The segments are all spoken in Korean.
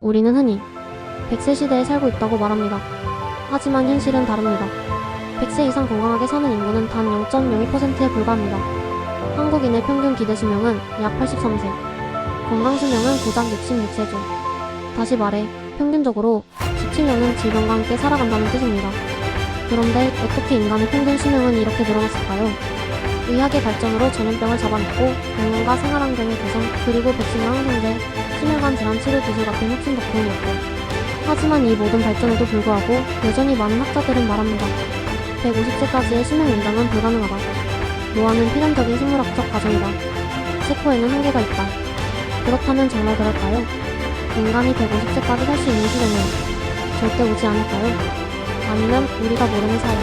우리는 흔히 100세 시대에 살고 있다고 말합니다. 하지만 현실은 다릅니다. 100세 이상 건강하게 사는 인구는 단 0.02%에 불과합니다. 한국인의 평균 기대 수명은 약 83세, 건강 수명은 고작 66세죠. 다시 말해 평균적으로 17년은 질병과 함께 살아간다는 뜻입니다. 그런데 어떻게 인간의 평균 수명은 이렇게 늘어났을까요? 의학의 발전으로 전염병을 잡아냈고 병원과 생활환경의 개선, 그리고 백신과 항생제, 심혈관 질환 치료 기술 같은 혁신 덕분이었고, 하지만 이 모든 발전에도 불구하고 여전히 많은 학자들은 말합니다. 150세까지의 수명 연장은 불가능하다. 노화는 필연적인 생물학적 과정이다. 세포에는 한계가 있다. 그렇다면 정말 그럴까요? 인간이 150세까지 살 수 있는 시대는 절대 오지 않을까요? 아니면 우리가 모르는 사이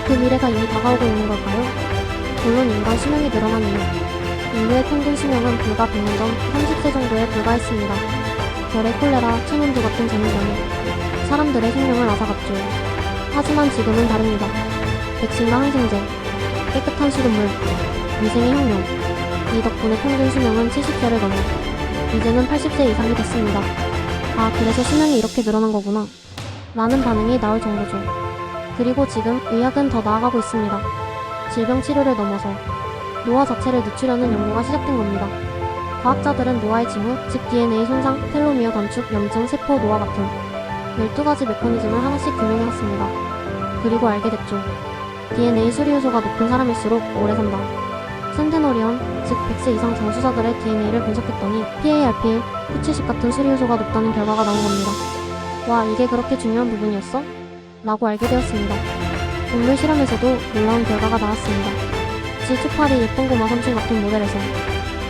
그 미래가 이미 다가오고 있는 걸까요? 물론 인간 수명이 늘어난 이후 인류의 평균 수명은 불과 100년 전 30세 정도에 불과했습니다. 결의 콜레라, 천연두 같은 전염병이 사람들의 생명을 앗아갔죠. 하지만 지금은 다릅니다. 백신과 항생제, 깨끗한 수돗물, 위생의 혁명, 이 덕분에 평균 수명은 70세를 넘어 이제는 80세 이상이 됐습니다. 아, 그래서 수명이 이렇게 늘어난 거구나 라는 반응이 나올 정도죠. 그리고 지금 의학은 더 나아가고 있습니다. 질병 치료를 넘어서 노화 자체를 늦추려는 연구가 시작된 겁니다. 과학자들은 노화의 징후, 즉 DNA 손상, 텔로미어 단축, 염증, 세포 노화 같은 12가지 메커니즘을 하나씩 규명해왔습니다. 그리고 알게 됐죠. DNA 수리효소가 높은 사람일수록 오래 산다. 센테너리언, 즉 100세 이상 장수자들의 DNA를 분석했더니 PARPL, P70 같은 수리효소가 높다는 결과가 나온 겁니다. 와, 이게 그렇게 중요한 부분이었어? 라고 알게 되었습니다. 동물 실험에서도 놀라운 결과가 나왔습니다. 질투파리 예쁜 고마 삼촌 같은 모델에서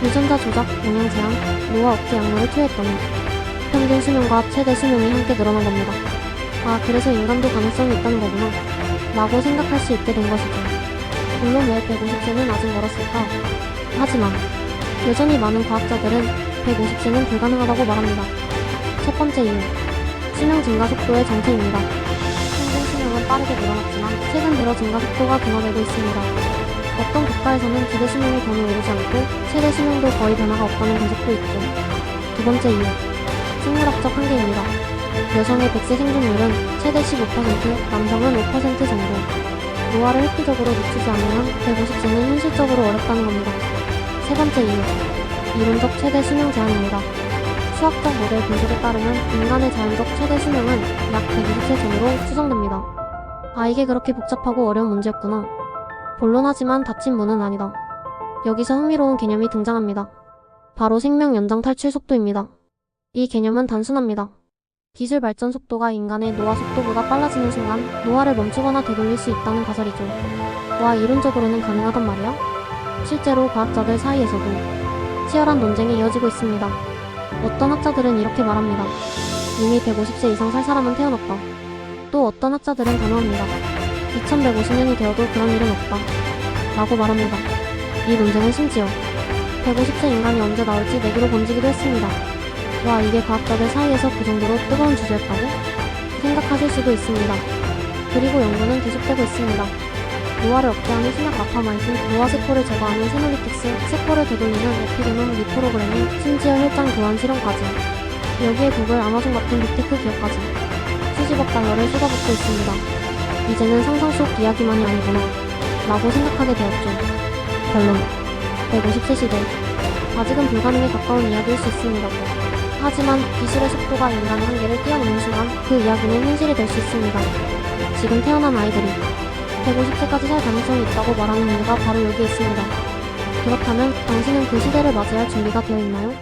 유전자 조작, 영양 제한, 노화 억제 약물을 투여했더니 평균 수명과 최대 수명이 함께 늘어난 겁니다. 아, 그래서 인간도 가능성이 있다는 거구나 라고 생각할 수 있게 된 것이죠. 물론 왜 150세는 아직 멀었을까? 하지만 여전히 많은 과학자들은 150세는 불가능하다고 말합니다. 첫 번째 이유, 수명 증가 속도의 정체입니다. 평균 수명은 빠르게 늘어났지만 최근 들어 증가 속도가 둔화되고 있습니다. 어떤 국가에서는 기대 수명이 더는 오르지 않고 최대 수명도 거의 변화가 없다는 분석도 있죠. 두 번째 이유, 생물학적 한계입니다. 여성의 100세 생존율은 최대 15%, 남성은 5% 정도. 노화를 획기적으로 늦추지 않으면 150세는 현실적으로 어렵다는 겁니다. 세 번째 이유, 이론적 최대 수명 제한입니다. 수학적 모델 분석에 따르면 인간의 자연적 최대 수명은 약 120세 전후로 추정됩니다. 아, 이게 그렇게 복잡하고 어려운 문제였구나. 본론하지만 닫힌 문은 아니다. 여기서 흥미로운 개념이 등장합니다. 바로 생명 연장 탈출 속도입니다. 이 개념은 단순합니다. 기술 발전 속도가 인간의 노화 속도보다 빨라지는 순간 노화를 멈추거나 되돌릴 수 있다는 가설이죠. 와, 이론적으로는 가능하단 말이야? 실제로 과학자들 사이에서도 치열한 논쟁이 이어지고 있습니다. 어떤 학자들은 이렇게 말합니다. 이미 150세 이상 살 사람은 태어났다. 또 어떤 학자들은 단호합니다. 2150년이 되어도 그런 일은 없다 라고 말합니다. 이 논쟁은 심지어 150세 인간이 언제 나올지 내기로 번지기도 했습니다. 와, 이게 과학자들 사이에서 그 정도로 뜨거운 주제였다고? 생각하실 수도 있습니다. 그리고 연구는 계속되고 있습니다. 노화를 억제하는 신약 라파마이신, 노화세포를 제거하는 세놀리틱스, 세포를 되돌리는 에피게놈 리프로그래밍, 심지어 혈장 교환 실험까지. 여기에 구글, 아마존 같은 빅테크 기업까지 수십억 달러를 쏟아붓고 있습니다. 이제는 상상 속 이야기만이 아니구나 라고 생각하게 되었죠. 결론, 150세 시대, 아직은 불가능에 가까운 이야기일 수 있습니다. 하지만 기술의 속도가 인간의 한계를 뛰어넘는 순간 그 이야기는 현실이 될 수 있습니다. 지금 태어난 아이들이 150세까지 살 가능성이 있다고 말하는 이유가 바로 여기에 있습니다. 그렇다면 당신은 그 시대를 맞이할 준비가 되어 있나요?